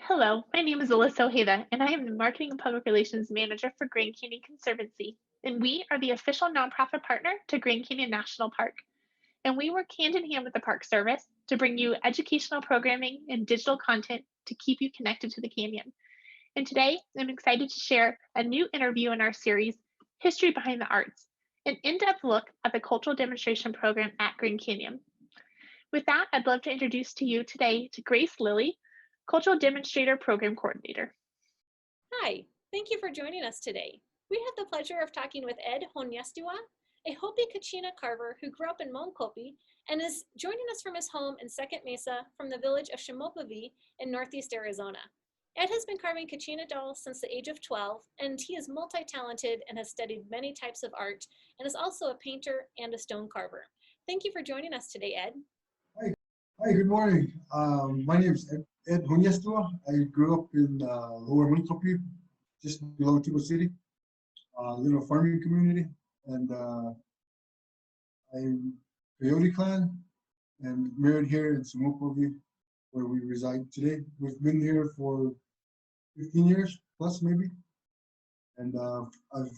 Hello, my name is Alyssa Ojeda, and I am the Marketing and Public Relations Manager for Grand Canyon Conservancy. And we are the official nonprofit partner to Grand Canyon National Park. And we work hand in hand with the Park Service to bring you educational programming and digital content to keep you connected to the canyon. And today, I'm excited to share a new interview in our series, History Behind the Arts, an in depth look at the cultural demonstration program at Grand Canyon. With that, I'd love to introduce to you today to Grace Lilly, Cultural Demonstrator Program Coordinator. Hi, thank you for joining us today. We have the pleasure of talking with Ed Honyestiwa, a Hopi Kachina carver who grew up in Moenkopi and is joining us from his home in Second Mesa from the village of Shimopavi in Northeast Arizona. Ed has been carving Kachina dolls since the age of 12, and he is multi-talented and has studied many types of art and is also a painter and a stone carver. Thank you for joining us today, Ed. Hi, hi, good morning. My name is Ed Honyestua. I grew up in Lower Moenkopi, just below Tuba City, little farming community, and I'm Coyote Clan and married here in Sumopovi, where we reside today. We've been here for 15 years plus, maybe, and I've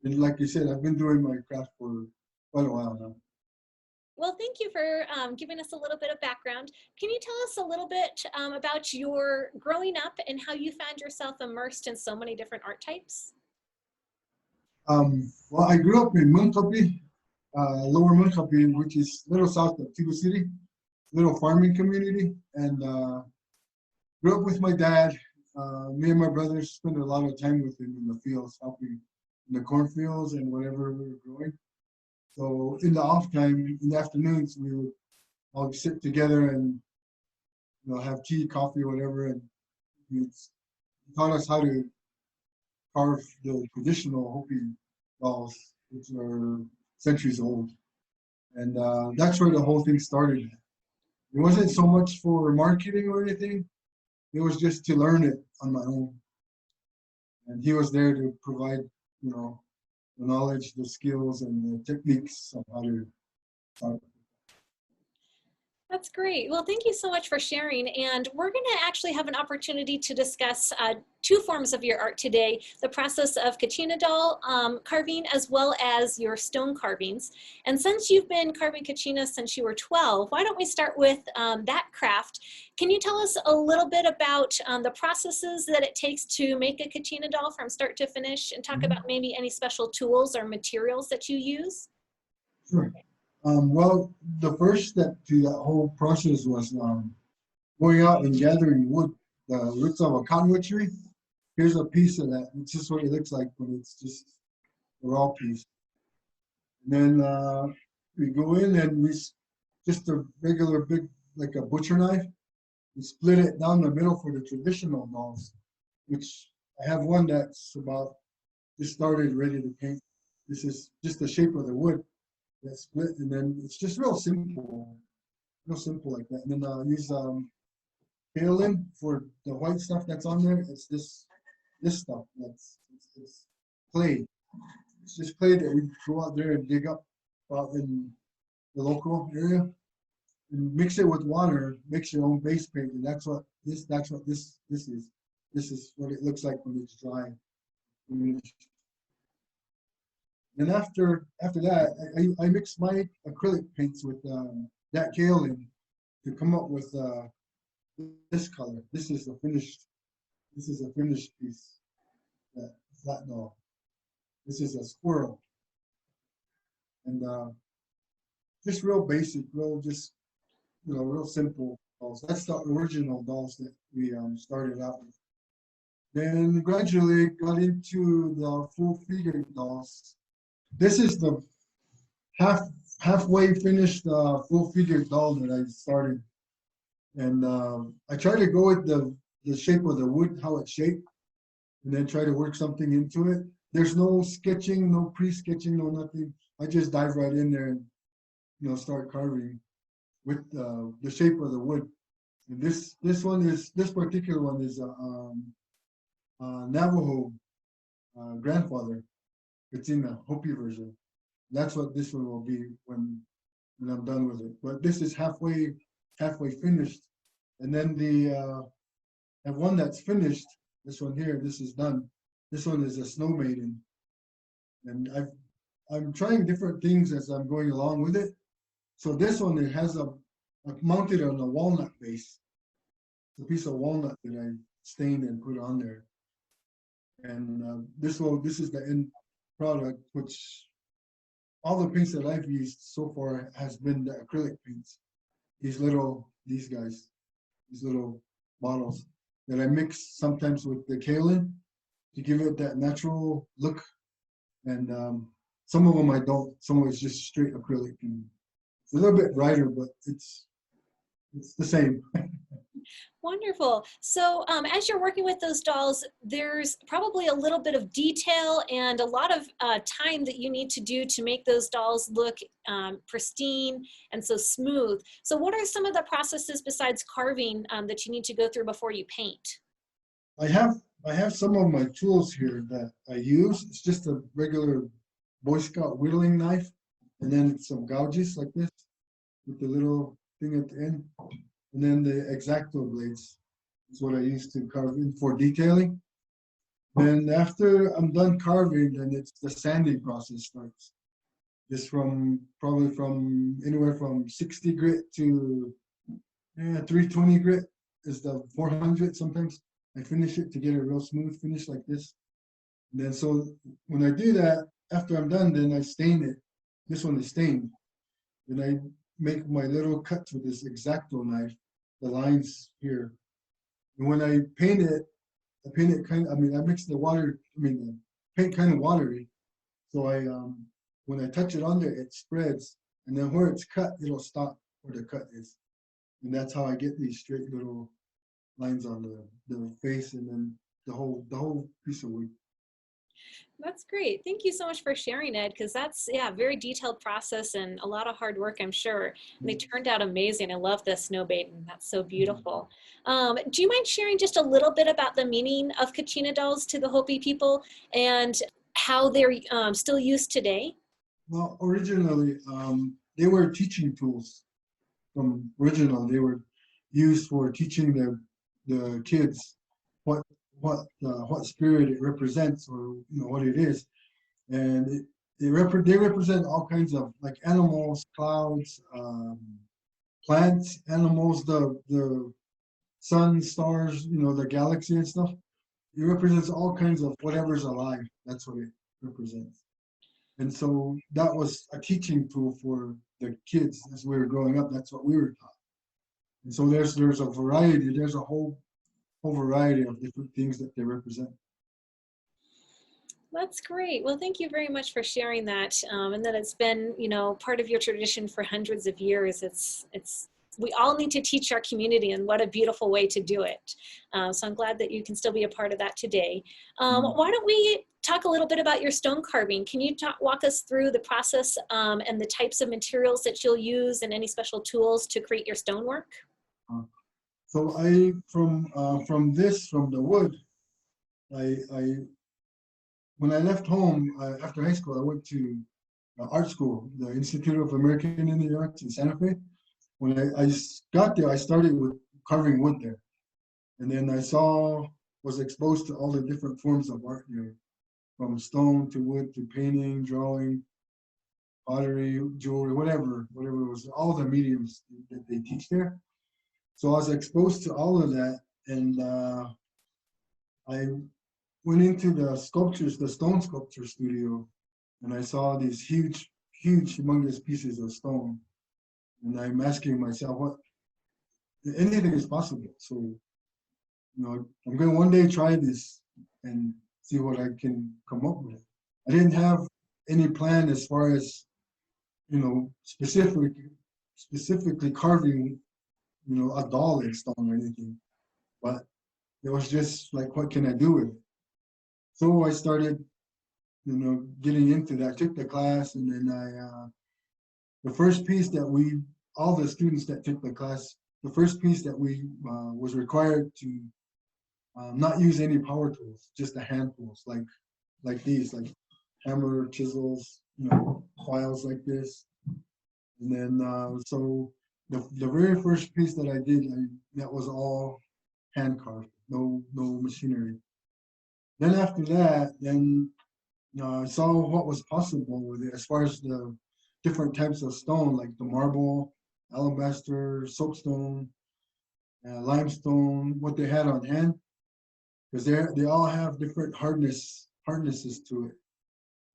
been, like you said, I've been doing my craft for quite a while now. Well, thank you for giving us a little bit of background. Can you tell us a little bit about your growing up and how you found yourself immersed in so many different art types? Well, I grew up in Moenkopi, Lower Moenkopi, which is a little south of Tuba City, little farming community, and grew up with my dad. Me and my brothers spent a lot of time with him in the fields, helping in the cornfields and whatever we were growing. So in the off time, in the afternoons, we would all sit together and have tea, coffee, whatever, and he taught us how to carve the traditional Hopi dolls, which are centuries old. And that's where the whole thing started. It wasn't so much for marketing or anything. It was just to learn it on my own. And he was there to provide, the knowledge, the skills, and the techniques of how to start. That's great. Well, thank you so much for sharing. And we're going to actually have an opportunity to discuss two forms of your art today, the process of Kachina doll carving as well as your stone carvings. And since you've been carving Kachina since you were 12, why don't we start with that craft? Can you tell us a little bit about the processes that it takes to make a Kachina doll from start to finish, and talk about maybe any special tools or materials that you use? Sure. Well, the first step to that whole process was going out and gathering wood, the roots of a cottonwood tree. Here's a piece of that. It's just what it looks like when it's just a raw piece. And then we go in and just a regular big, like a butcher knife. We split it down the middle for the traditional dolls, which I have one that's about just started ready to paint. This is just the shape of the wood. That split, and then it's just real simple like that. And then use kaolin for the white stuff that's on there. It's this stuff it's clay. It's just clay that we go out there and dig up out in the local area and mix it with water. Mix your own base paint, and that's what this is. This is what it looks like when it's dry. And after that, I mix my acrylic paints with that kaolin to come up with this color. This is a finished piece. That flat doll. This is a squirrel, and just real basic, real simple dolls. That's the original dolls that we started out with. Then gradually got into the full figure dolls. This is the halfway finished full figure doll that I started, and I try to go with the shape of the wood, how it's shaped, and then try to work something into it. There's no sketching, no pre-sketching, no nothing. I just dive right in there and start carving with the shape of the wood. And this particular one is Navajo grandfather. It's in the Hopi version. That's what this one will be when I'm done with it. But this is halfway finished, and then have one that's finished. This one here, this is done. This one is a snow maiden. And I'm trying different things as I'm going along with it. So this one, it has a mounted on a walnut base. It's a piece of walnut that I stained and put on there. And this is the end product, which all the paints that I've used so far has been the acrylic paints. These little bottles that I mix sometimes with the kaolin to give it that natural look. And some of them I don't. Some of it's just straight acrylic. And it's a little bit brighter, but it's the same. Wonderful. So as you're working with those dolls, there's probably a little bit of detail and a lot of time that you need to do to make those dolls look pristine and so smooth. So what are some of the processes besides carving that you need to go through before you paint? I have some of my tools here that I use. It's just a regular Boy Scout whittling knife, and then some gouges like this with the little thing at the end. And then the X-Acto blades is what I use to carve in for detailing. Then after I'm done carving, then it's the sanding process starts. Just probably from anywhere from 60 grit to 320 grit is the 400 sometimes. I finish it to get a real smooth finish like this. And then so when I do that, after I'm done, then I stain it. This one is stained. Then I make my little cuts with this X-Acto knife, the lines here. And when I paint it kind of, I mix the water, the paint kind of watery. So when I touch it on there, it spreads. And then where it's cut, it'll stop where the cut is. And that's how I get these straight little lines on the face and then the whole piece of wood. That's great. Thank you so much for sharing it, because that's, a very detailed process and a lot of hard work, I'm sure. And they turned out amazing. I love the snow maiden. That's so beautiful. Do you mind sharing just a little bit about the meaning of Kachina dolls to the Hopi people and how they're still used today? Well, originally, they were teaching tools. They were used for teaching the kids what spirit it represents, or what it is. And they represent all kinds of like animals, clouds, plants, animals, the sun, stars, the galaxy and stuff. It represents all kinds of whatever's alive. That's what it represents. And so that was a teaching tool for the kids as we were growing up. That's what we were taught. And so there's a variety, there's a whole variety of different things that they represent. That's great. Well, thank you very much for sharing that, and that it's been, part of your tradition for hundreds of years. We all need to teach our community, and what a beautiful way to do it. So I'm glad that you can still be a part of that today. Why don't we talk a little bit about your stone carving? Can you walk us through the process and the types of materials that you'll use and any special tools to create your stonework? So from the wood, when I left home after high school, I went to art school, the Institute of American Indian Arts in Santa Fe. When I got there, I started with carving wood there. And then was exposed to all the different forms of art there, from stone to wood to painting, drawing, pottery, jewelry, whatever it was, all the mediums that they teach there. So I was exposed to all of that, and I went into the stone sculpture studio, and I saw these huge, humongous pieces of stone. And I'm asking myself, anything is possible. So, I'm going to one day try this and see what I can come up with. I didn't have any plan as far as, specifically carving a doll in stone or anything, but it was just like, what can I do with it? So I started, getting into that. I took the class, and then the first piece that all the students that took the class, the first piece that we was required to not use any power tools, just the hand tools, like these, like hammer, chisels, files like this. And then so the very first piece that I did, that was all hand carved, no machinery. Then after that, then I saw what was possible with it as far as the different types of stone, like the marble, alabaster, soapstone, limestone, what they had on hand, because they all have different hardnesses to it.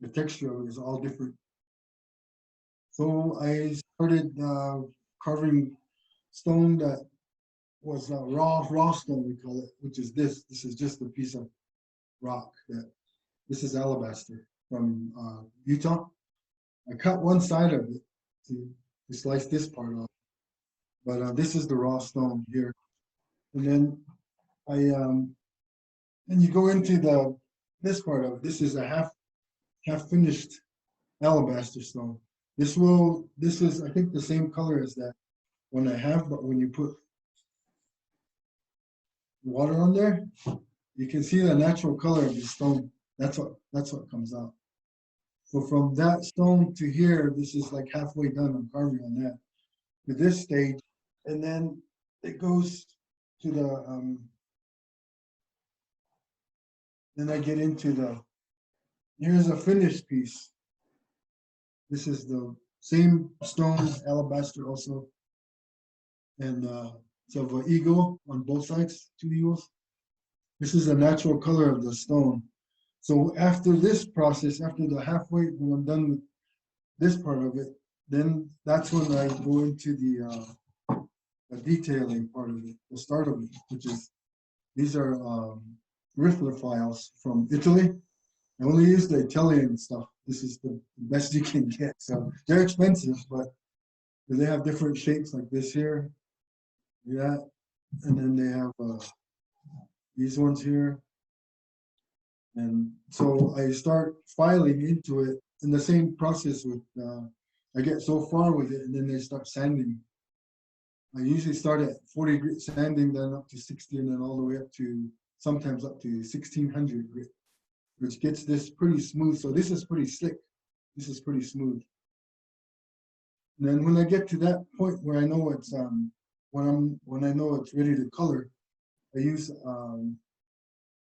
The texture of it is all different. So I started carving stone that was raw stone, we call it, which is this. This is just a piece of rock. This is alabaster from Utah. I cut one side of it to slice this part off, but this is the raw stone here. And then and you go into this part of it. This is a half finished alabaster stone. This is I think the same color as that one I have, but when you put water on there, you can see the natural color of the stone. That's what comes out. So from that stone to here, this is like halfway done. I'm carving on that to this stage, and then it goes to the then I get into here's a finished piece. This is the same stone, alabaster also, and it's of an eagle on both sides, 2 eagles. This is the natural color of the stone. So after this process, after the halfway, when I'm done with this part of it, then that's when I go into the detailing part of it, the start of it, which is, these are Riffler files from Italy. I only use the Italian stuff. This is the best you can get. So they're expensive, but they have different shapes like this here. Yeah, and then they have these ones here. And so I start filing into it in the same process with, I get so far with it and then they start sanding. I usually start at 40 grit sanding, then up to 60, and then all the way up to, sometimes up to 1600 grit, which gets this pretty smooth. So this is pretty slick. This is pretty smooth. And then when I get to that point where I know it's, when I know it's ready to color, I use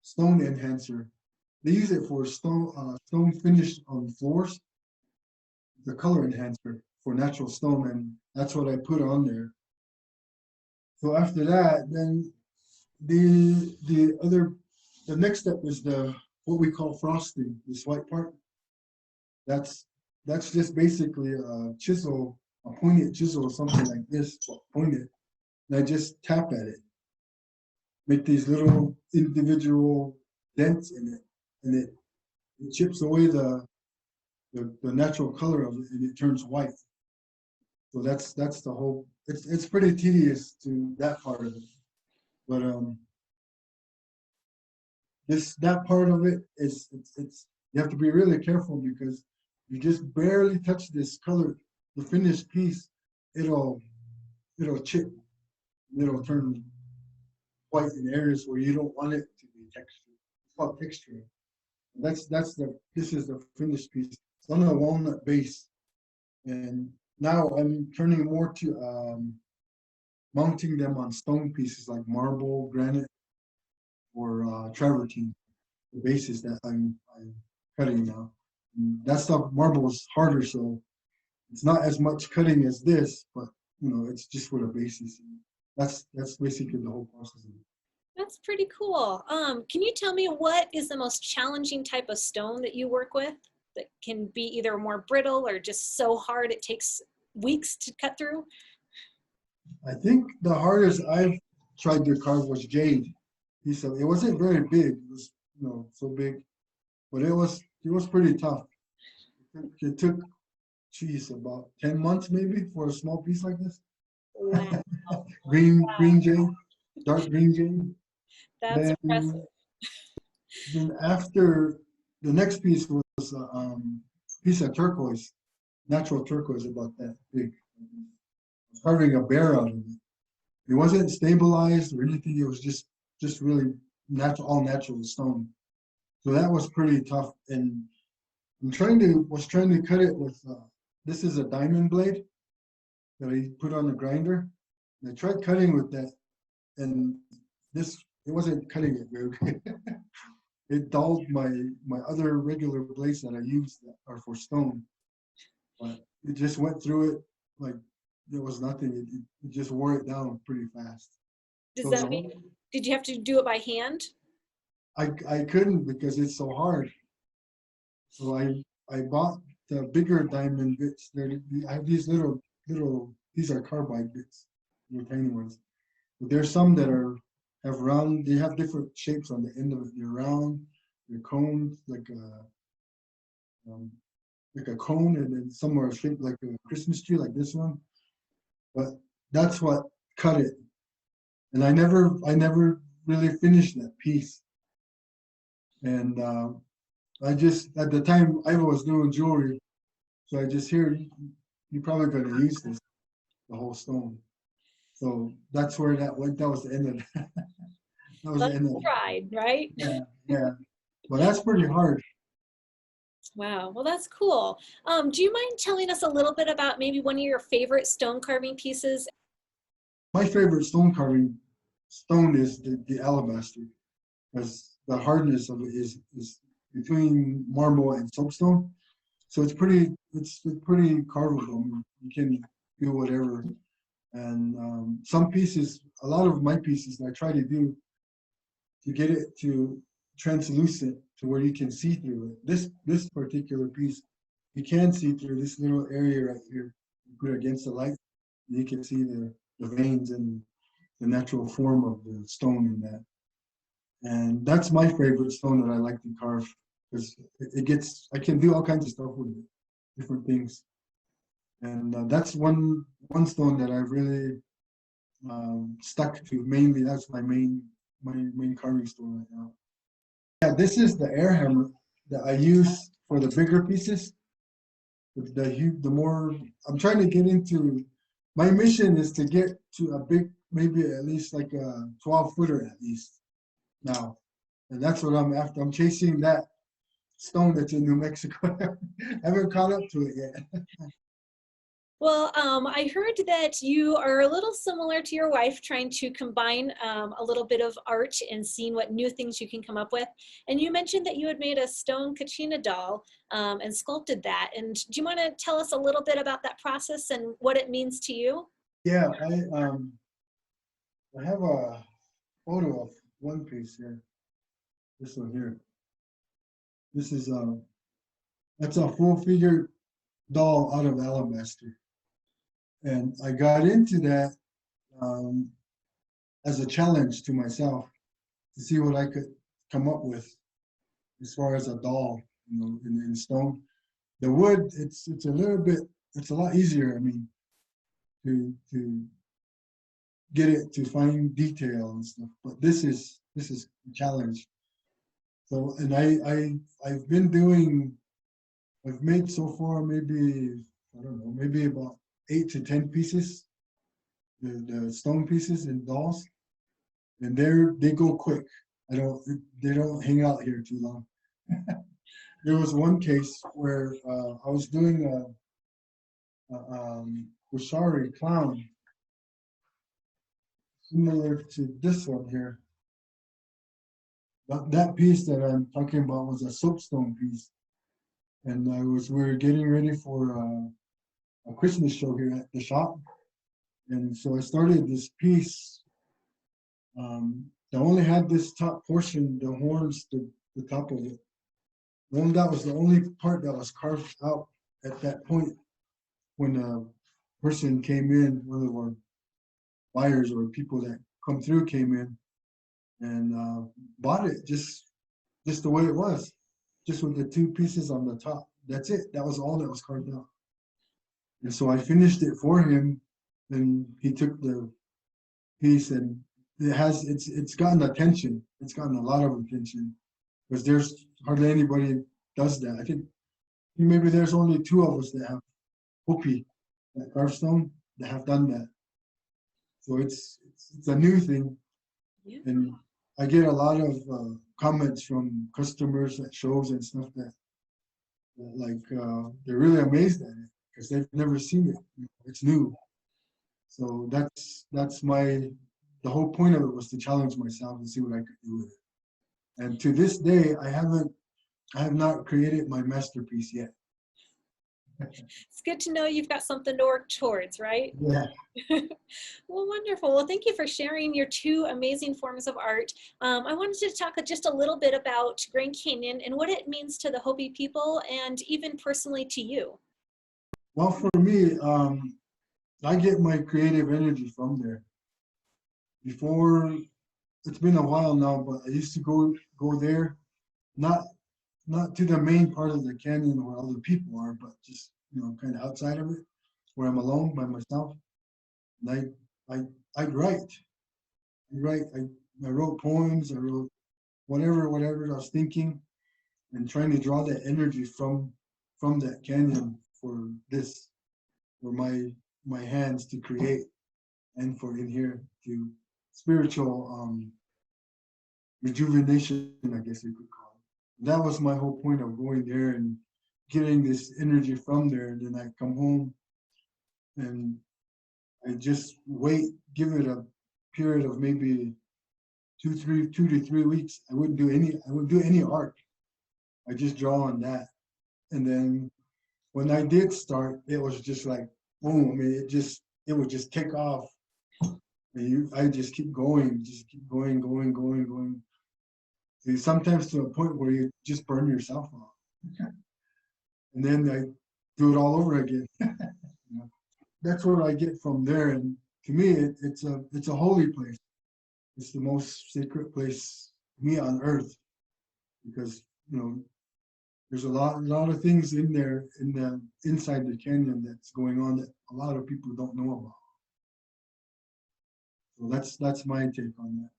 stone enhancer. They use it for stone finish on floors, the color enhancer for natural stone, and that's what I put on there. So after that, then the next step is what we call frosting, this white part. That's just basically a chisel, a pointed chisel or something like this, pointed, and I just tap at it, make these little individual dents in it, and it chips away the natural color of it, and it turns white. So that's the whole. It's pretty tedious to that part of it, but that part of it is it's you have to be really careful, because you just barely touch this color, the finished piece, it'll chip, it'll turn white in areas where you don't want it to be textured. It's called texturing. This is the finished piece. It's on a walnut base, and now I'm turning more to mounting them on stone pieces like marble, granite, or travertine, the bases that I'm cutting now. And that stuff, marble is harder, so it's not as much cutting as this, but it's just for the bases. That's basically the whole process. That's pretty cool. Can you tell me what is the most challenging type of stone that you work with that can be either more brittle or just so hard it takes weeks to cut through? I think the hardest I've tried to carve was jade. He said it wasn't very big. It was so big, but it was pretty tough. It took about 10 months maybe for a small piece like this. Wow. green jade, dark green jade. That's impressive. Then after the next piece was a piece of turquoise, natural turquoise, about that big. Carving a bear out of it. It wasn't stabilized or anything. It was just really natural, all natural stone. So that was pretty tough. And was trying to cut it with this is a diamond blade that I put on the grinder. And I tried cutting with that, and this it wasn't cutting it very good. It dulled my other regular blades that I use that are for stone, but it just went through it like there was nothing. It just wore it down pretty fast. Does So that mean, did you have to do it by hand? I couldn't because it's so hard. So I bought the bigger diamond bits. I have these little these are carbide bits, little tiny ones. But there's some that have round. They have different shapes on the end of it. They're round. They're coned like a cone, and then some are shaped like a Christmas tree, like this one. But that's what cut it. And I never really finished that piece. And I just, at the time, I was doing jewelry, so I just hear you're probably going to use this, the whole stone. So that's where that went. That was the end of it. That was the end of it. Tried, right? Yeah, yeah. But that's pretty hard. Wow, well, that's cool. Do you mind telling us a little bit about maybe one of your favorite stone carving pieces? My favorite stone carving stone is the alabaster, because the hardness of it is between marble and soapstone. So it's pretty carvable. I mean, you can do whatever. And some pieces, a lot of my pieces, I try to do to get it to translucent to where you can see through it. This particular piece, you can see through this little area right here. You put it against the light, and you can see the veins and the natural form of the stone in that. And that's my favorite stone that I like to carve, because I can do all kinds of stuff with it, different things. And that's one stone that I've really stuck to mainly. That's my main carving stone right now. Yeah, this is the air hammer that I use for the bigger pieces. The more I'm trying to get into, my mission is to get to a big, maybe at least like a 12-footer at least now, and that's what I'm after. I'm chasing that stone that's in New Mexico. I haven't caught up to it yet. Well, I heard that you are a little similar to your wife, trying to combine a little bit of art and seeing what new things you can come up with. And you mentioned that you had made a stone Kachina doll and sculpted that. And do you want to tell us a little bit about that process and what it means to you? Yeah, I have a photo of one piece here. This one here. This is that's a full figure doll out of alabaster. And I got into that as a challenge to myself to see what I could come up with as far as a doll, you know, in stone. The wood, it's a lot easier. I mean, to get it to fine detail and stuff. But this is a challenge. So, and I've made so far maybe, I don't know, maybe about 8 to 10 pieces, the stone pieces and dolls, and they go quick. They don't hang out here too long. There was one case where I was doing a Ushari clown, similar to this one here. That piece that I'm talking about was a soapstone piece, and we were getting ready for a Christmas show here at the shop, and so I started this piece that only had this top portion, the horns, the top of it. That was the only part that was carved out at that point when a person came in, one of our buyers or people that come through came in and bought it just the way it was, just with the 2 pieces on the top. That's it. That was all that was carved out. And so I finished it for him, and he took the piece, and it's gotten attention. It's gotten a lot of attention, because there's hardly anybody does that. I think maybe there's only 2 of us that have Hopi, that carved stone, that have done that. So it's a new thing, and I get a lot of comments from customers at shows and stuff that they're really amazed at it, because they've never seen it. It's new. So that's my the whole point of it was to challenge myself and see what I could do with it. And to this day, I have not created my masterpiece yet. It's good to know you've got something to work towards, right? Yeah. Well, wonderful. Well, thank you for sharing your two amazing forms of art. I wanted to talk just a little bit about Grand Canyon and what it means to the Hopi people and even personally to you. Well, for me, I get my creative energy from there. Before, it's been a while now, but I used to go there, not to the main part of the canyon where other people are, but just, you know, kind of outside of it, where I'm alone by myself. And I'd write. I wrote poems, I wrote whatever I was thinking, and trying to draw that energy from that canyon for my hands to create, and for in here to spiritual rejuvenation, I guess you could call it. That was my whole point of going there and getting this energy from there. And then I come home and I just give it a period of maybe 2 to 3 weeks. I wouldn't do any art. I just draw on that. And then when I did start, it was just like boom. I mean, it would just take off. And I just keep going. And sometimes to a point where you just burn yourself out. And then I do it all over again. You know, that's what I get from there. And to me, it's a holy place. It's the most sacred place to me on earth, because, you know, there's a lot of things in there, inside the canyon that's going on that a lot of people don't know about. So that's my take on that.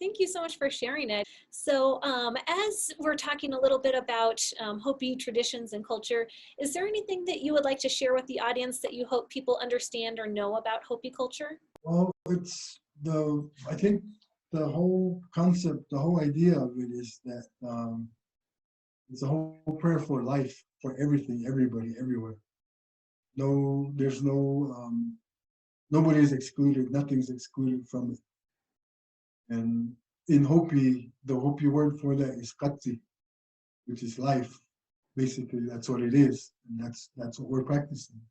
Thank you so much for sharing it. So as we're talking a little bit about Hopi traditions and culture, is there anything that you would like to share with the audience that you hope people understand or know about Hopi culture? Well, I think the whole concept, the whole idea of it is that it's a whole prayer for life, for everything, everybody, everywhere. There's nobody's excluded, nothing's excluded from it. And in Hopi, the Hopi word for that is katsi, which is life. Basically, that's what it is, and that's what we're practicing.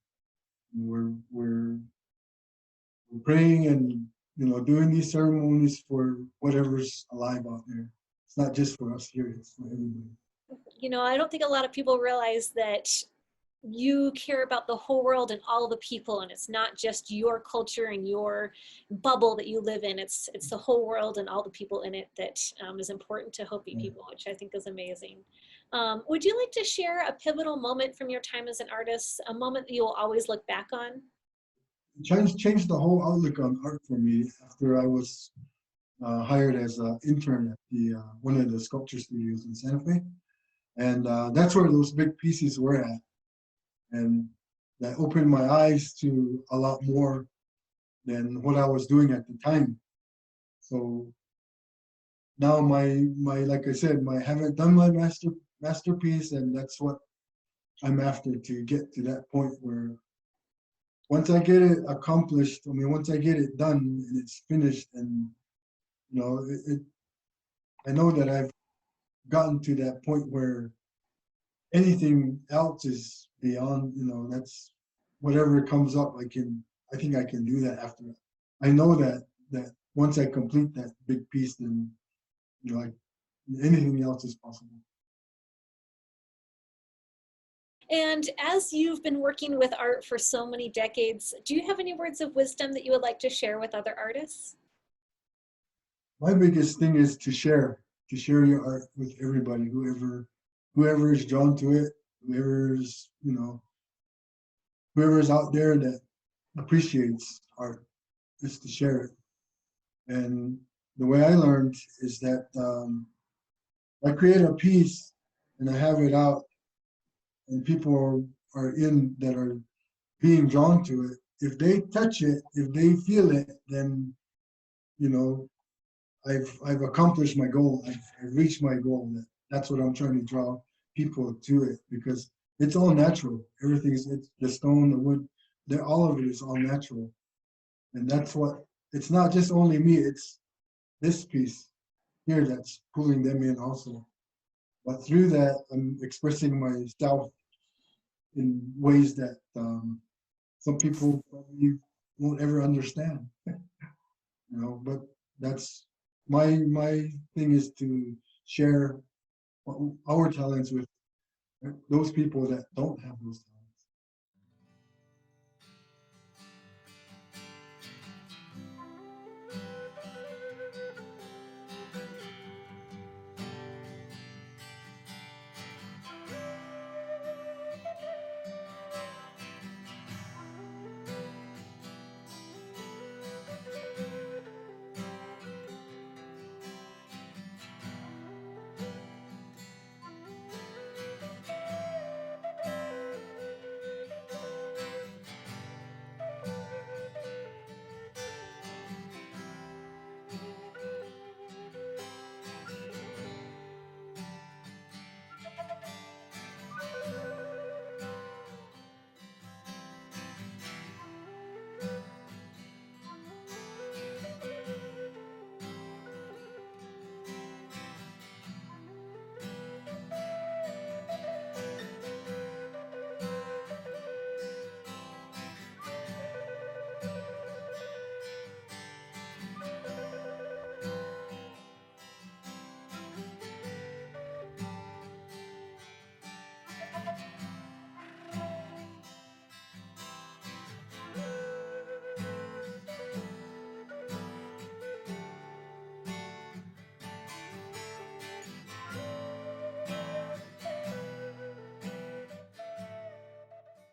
And we're praying and, you know, doing these ceremonies for whatever's alive out there. It's not just for us here; it's for everybody. You know, I don't think a lot of people realize that you care about the whole world and all the people, and it's not just your culture and your bubble that you live in. It's the whole world and all the people in it that is important to Hopi people, which I think is amazing. Would you like to share a pivotal moment from your time as an artist, a moment that you'll always look back on? It changed the whole outlook on art for me after I was hired as an intern at one of the sculpture studios in Santa Fe, and that's where those big pieces were at. And that opened my eyes to a lot more than what I was doing at the time. So now my like I said, I haven't done my masterpiece, and that's what I'm after, to get to that point where once I get it accomplished, once I get it done and it's finished, and, you know, I know that I've gotten to that point where anything else is beyond, you know, that's whatever comes up, I think I can do that after. I know that once I complete that big piece, then, you know, anything else is possible. And as you've been working with art for so many decades, do you have any words of wisdom that you would like to share with other artists? My biggest thing is to share your art with everybody, whoever is drawn to it, whoever's out there that appreciates art, is to share it. And the way I learned is that I create a piece and I have it out, and people are that are being drawn to it. If they touch it, if they feel it, then, you know, I've accomplished my goal. I've reached my goal. That's what I'm trying to draw people to it, because it's all natural. It's the stone, the wood, all of it is all natural. And that's what it's not just only me, it's this piece here that's pulling them in also. But through that, I'm expressing myself in ways that some people probably won't ever understand. But that's my thing is to share our talents with those people that don't have those talents.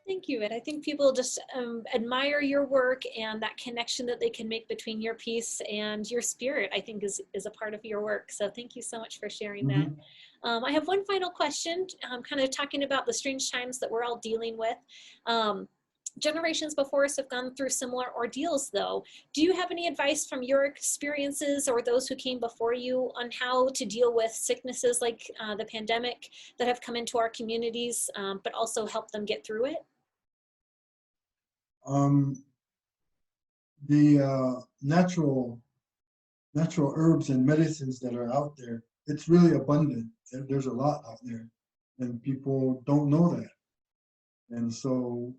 Thank you, Ed. I think people just admire your work, and that connection that they can make between your piece and your spirit, I think is a part of your work. So thank you so much for sharing that. I have one final question, kind of talking about the strange times that we're all dealing with. Generations before us have gone through similar ordeals though. Do you have any advice from your experiences or those who came before you on how to deal with sicknesses like the pandemic that have come into our communities, but also help them get through it? The natural herbs and medicines that are out there, it's really abundant. There's a lot out there, and people don't know that. And so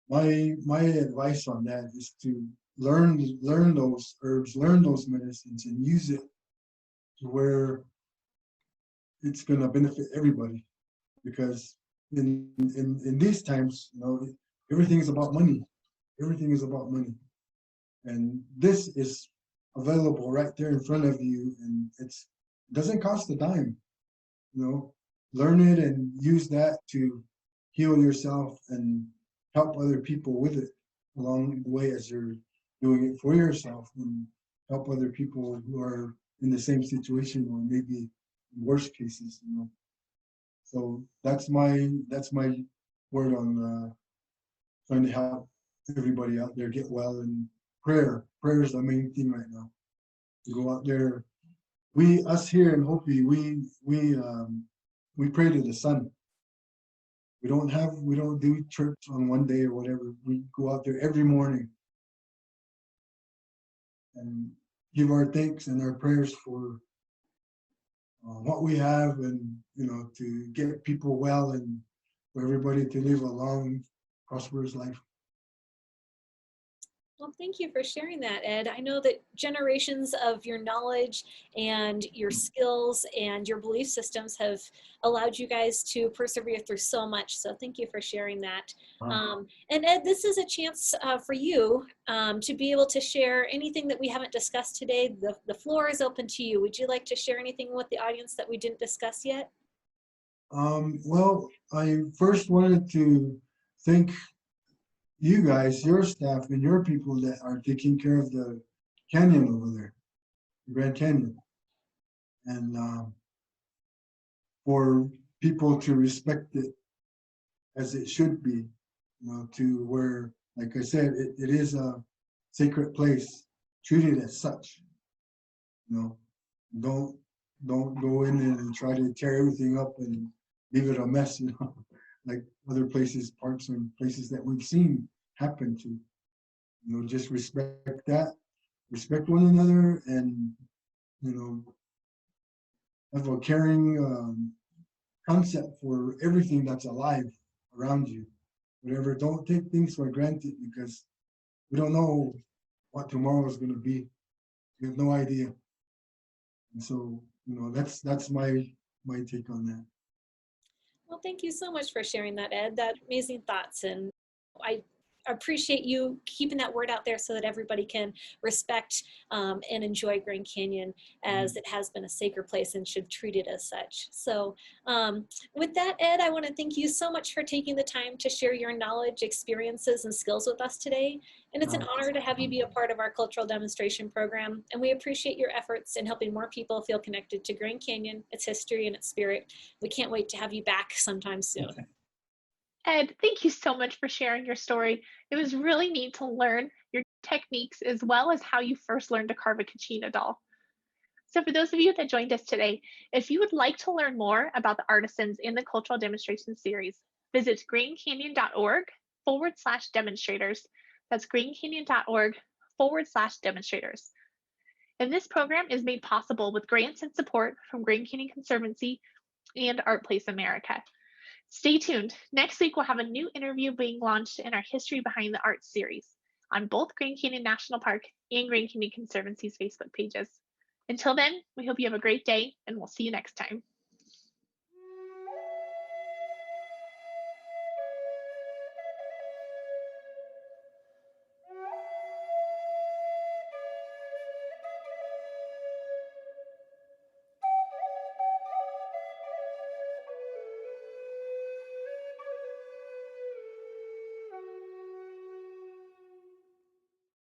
my advice on that is to learn those herbs, learn those medicines, and use it to where it's going to benefit everybody. Because in these times, everything is about money. Everything is about money. And this is available right there in front of you, and it doesn't cost a dime. Learn it and use that to heal yourself and help other people with it along the way as you're doing it for yourself, and help other people who are in the same situation or maybe in worse cases. So that's my word on trying to help everybody out there get well. And prayer is the main thing right now. To go out there, us here in Hopi, we pray to the sun. We don't do church on one day or whatever. We go out there every morning and give our thanks and our prayers for what we have, and to get people well, and for everybody to live a long, prosperous life. Well, thank you for sharing that, Ed. I know that generations of your knowledge and your skills and your belief systems have allowed you guys to persevere through so much. So thank you for sharing that. And Ed, this is a chance for you to be able to share anything that we haven't discussed today. The floor is open to you. Would you like to share anything with the audience that we didn't discuss yet? Well, I first wanted to thank you guys, your staff, and your people that are taking care of the canyon over there, the Grand Canyon. And for people to respect it as it should be, to where, like I said, it is a sacred place, treat it as such. Don't go in and try to tear everything up and leave it a mess, like other places, parks and places that we've seen happen to. Just respect that, respect one another, and you know, have a caring concept for everything that's alive around you. Whatever, don't take things for granted because we don't know what tomorrow is going to be. We have no idea. And so, that's my take on that. Well, thank you so much for sharing that, Ed. That amazing thoughts. And I appreciate you keeping that word out there so that everybody can respect and enjoy Grand Canyon as it has been a sacred place and should treat it as such. So with that, Ed, I want to thank you so much for taking the time to share your knowledge, experiences, and skills with us today. And it's an honor to have you be a part of our cultural demonstration program. And we appreciate your efforts in helping more people feel connected to Grand Canyon, its history, and its spirit. We can't wait to have you back sometime soon. Okay. Ed, thank you so much for sharing your story. It was really neat to learn your techniques as well as how you first learned to carve a Kachina doll. So for those of you that joined us today, if you would like to learn more about the artisans in the cultural demonstration series, visit grandcanyon.org/demonstrators. That's grandcanyon.org/demonstrators. And this program is made possible with grants and support from Grand Canyon Conservancy and Art Place America. Stay tuned. Next week, we'll have a new interview being launched in our History Behind the Arts series on both Grand Canyon National Park and Grand Canyon Conservancy's Facebook pages. Until then, we hope you have a great day, and we'll see you next time.